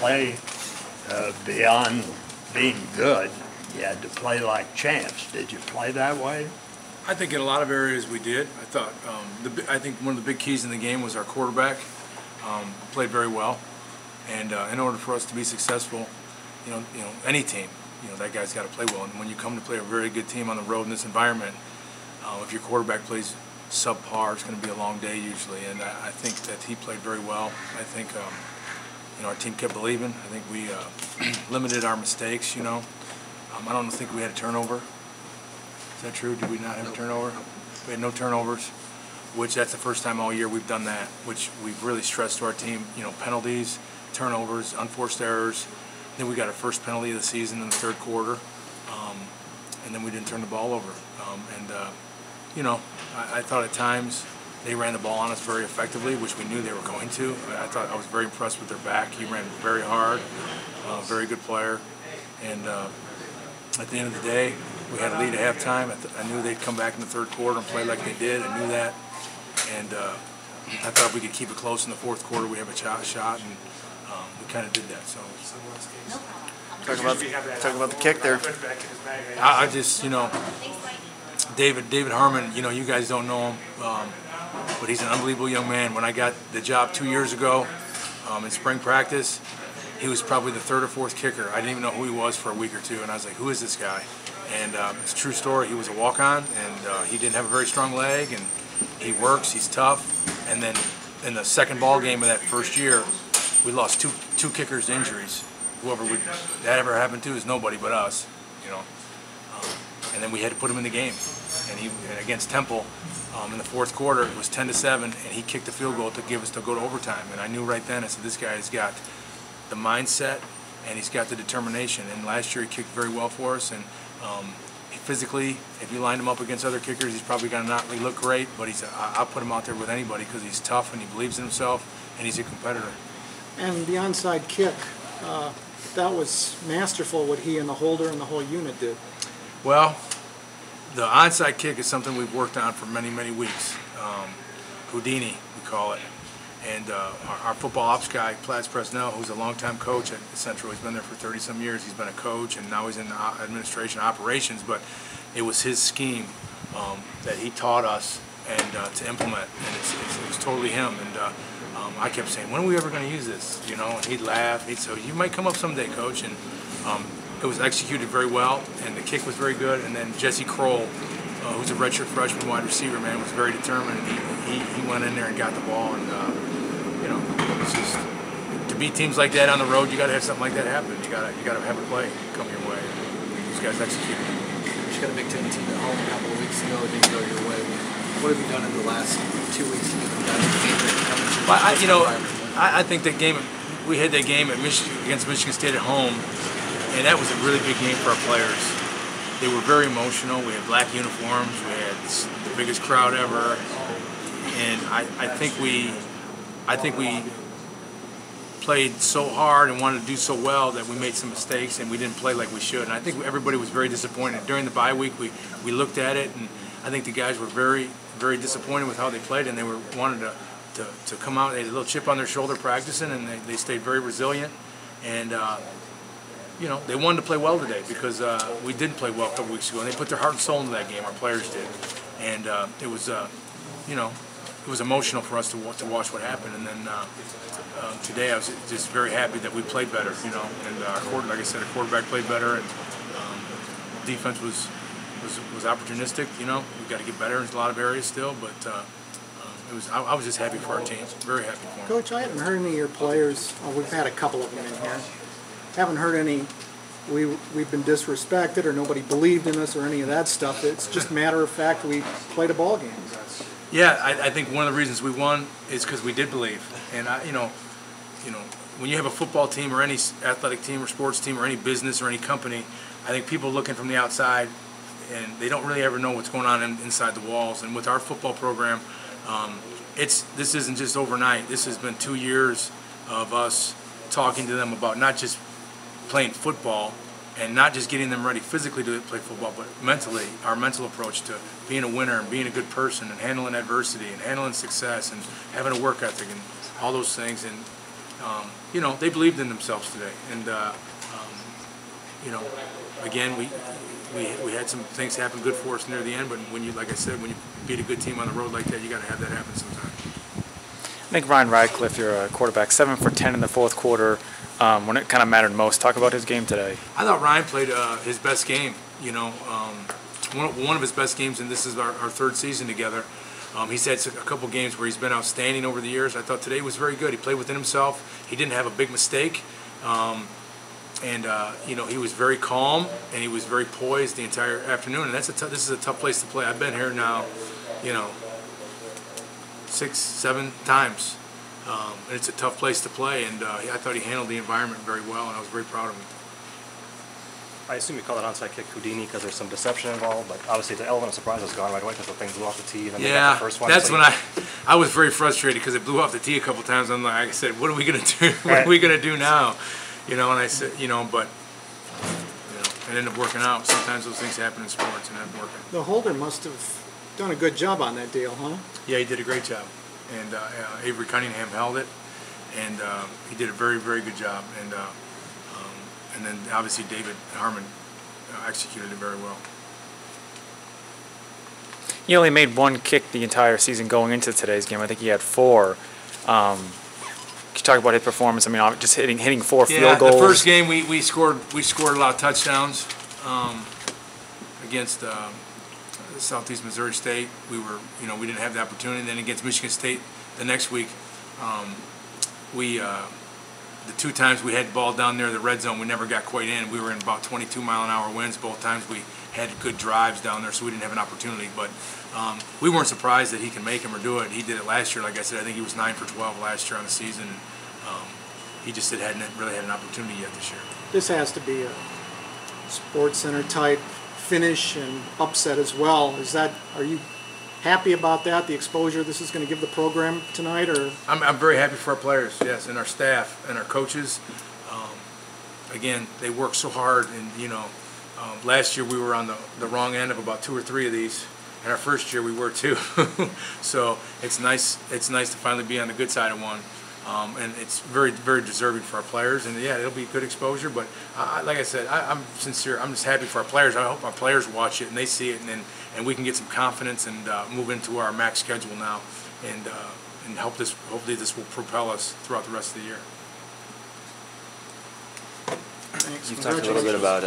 play beyond being good. You had to play like champs. Did you play that way? I think in a lot of areas we did. I thought I think one of the big keys in the game was our quarterback. Played very well, and in order for us to be successful, you know, any team, that guy's got to play well. And when you come to play a very good team on the road in this environment, if your quarterback plays subpar, it's going to be a long day usually. And I think that he played very well. I think our team kept believing. I think we limited our mistakes. I don't think we had a turnover. Is that true? Did we not have a turnover? We had no turnovers, which that's the first time all year we've done that, which we've really stressed to our team. Penalties, turnovers, unforced errors. Then we got our first penalty of the season in the third quarter, and then we didn't turn the ball over. I thought at times they ran the ball on us very effectively, which we knew they were going to. I was very impressed with their back. He ran very hard, very good player, and at the end of the day, we had a lead at halftime. I knew they'd come back in the third quarter and play like they did. I knew that, and I thought if we could keep it close in the fourth quarter, we have a shot, and we kind of did that. So. Talk about the kick there. I just, David Harmon, you guys don't know him, but he's an unbelievable young man. When I got the job 2 years ago in spring practice, he was probably the third or fourth kicker. I didn't even know who he was for a week or two, and I was like, who is this guy? And it's a true story. He was a walk-on, and he didn't have a very strong leg, and he works, he's tough. And then in the second ball game of that first year, we lost two kickers to injuries. Whoever that ever happened to is nobody but us, and then we had to put him in the game. And against Temple in the fourth quarter, it was 10-7, and he kicked the field goal to give us to go to overtime. And I knew right then, I said, this guy's got the mindset and he's got the determination. And last year he kicked very well for us. And physically, if you lined him up against other kickers, he's probably going to not look great. But I'll put him out there with anybody because he's tough and he believes in himself and he's a competitor. And the onside kick, that was masterful what he and the holder and the whole unit did. Well, the onside kick is something we've worked on for many, many weeks. Houdini, we call it. And our football ops guy, Platts Presnell, who's a longtime coach at Central, he's been there for 30-some years. He's been a coach, and now he's in administration operations. But it was his scheme that he taught us and to implement, and it was totally him. And I kept saying, when are we ever going to use this? And he'd laugh. He'd say, you might come up someday, Coach. And it was executed very well, and the kick was very good. And then Jesse Kroll, who's a redshirt freshman wide receiver, man, was very determined. And he went in there and got the ball. And it's just to beat teams like that on the road, you got to have something like that happen. You got to have a play come your way. These guys executed. You got a Big Ten team at home a couple of weeks ago. It didn't go your way. What have you done in the last 2 weeks to get them better? I think that game, we had that game against Michigan State at home, and that was a really big game for our players. They were very emotional. We had black uniforms. We had the biggest crowd ever, and I think we played so hard and wanted to do so well that we made some mistakes and we didn't play like we should. And I think everybody was very disappointed. During the bye week, we looked at it, and I think the guys were very, very disappointed with how they played, and they wanted to come out. They had a little chip on their shoulder practicing, and they stayed very resilient. And they wanted to play well today because we didn't play well a couple weeks ago, and they put their heart and soul into that game. Our players did, and it was emotional for us to watch what happened. And then today, I was just very happy that we played better. And like I said, our quarterback played better, and defense was opportunistic. We got to get better in a lot of areas still, but I was just happy for our team. Very happy for them. Coach, I haven't heard any of your players. We've had a couple of them in here. Haven't heard any. We've been disrespected, or nobody believed in us, or any of that stuff. It's just matter of fact we played a ball game. Yeah, I think one of the reasons we won is because we did believe. And when you have a football team or any athletic team or sports team or any business or any company, I think people looking from the outside, and they don't really ever know what's going on inside the walls. And with our football program, this isn't just overnight. This has been 2 years of us talking to them about not just playing football and not just getting them ready physically to play football, but mentally, our mental approach to being a winner and being a good person and handling adversity and handling success and having a work ethic and all those things. And you know, they believed in themselves today. And, you know, again, we had some things happen good for us near the end, but when you, like I said, when you beat a good team on the road like that, you got to have that happen sometime. I think Ryan Radcliffe, your quarterback, 7 for 10 in the fourth quarter, when it kind of mattered most. Talk about his game today. I thought Ryan played his best game. You know, one of his best games, and this is our third season together. He's had a couple games where he's been outstanding over the years. I thought today was very good. He played within himself. He didn't have a big mistake. You know, he was very calm and he was very poised the entire afternoon. And this is a tough place to play. I've been here now, you know, 6, 7 times. And it's a tough place to play. And I thought he handled the environment very well, and I was very proud of him. I assume you call that onside kick Houdini because there's some deception involved, but obviously the element of surprise was gone right away because the thing blew off the tee and then they got the first one. That's when I was very frustrated because it blew off the tee a couple times. I'm like, I said, what are we going to do? What are we going to do now? You know, and I said, you know, but you know, it ended up working out. Sometimes those things happen in sports and end up working. The holder must have done a good job on that deal, huh? Yeah, he did a great job. And Avery Cunningham held it, and he did a very, very good job. And then obviously David Harmon executed it very well. He only made 1 kick the entire season going into today's game. I think he had 4. Can you talk about his performance? I mean, just hitting 4 field goals. The first game we scored a lot of touchdowns against Southeast Missouri State. We didn't have the opportunity. And then against Michigan State the next week, the 2 times we had the ball down there in the red zone, we never got quite in. We were in about 22-mile-an-hour winds both times. We had good drives down there, so we didn't have an opportunity. But we weren't surprised that he can make them or do it. He did it last year. Like I said, I think he was 9 for 12 last year on the season. He just hadn't really had an opportunity yet this year. This has to be a Sports Center type finish and upset as well. Are you happy about that, the exposure this is going to give the program tonight? Or I'm very happy for our players, yes, and our staff and our coaches. Again, they work so hard, and you know, last year we were on the wrong end of about 2 or 3 of these, and our first year we were too. So it's nice to finally be on the good side of one, and it's very, very deserving for our players. And yeah, it'll be good exposure. But like I said, I'm sincere. I'm just happy for our players. I hope our players watch it and they see it, and we can get some confidence and move into our max schedule now, and hopefully this will propel us throughout the rest of the year. thanks. You talked a little bit about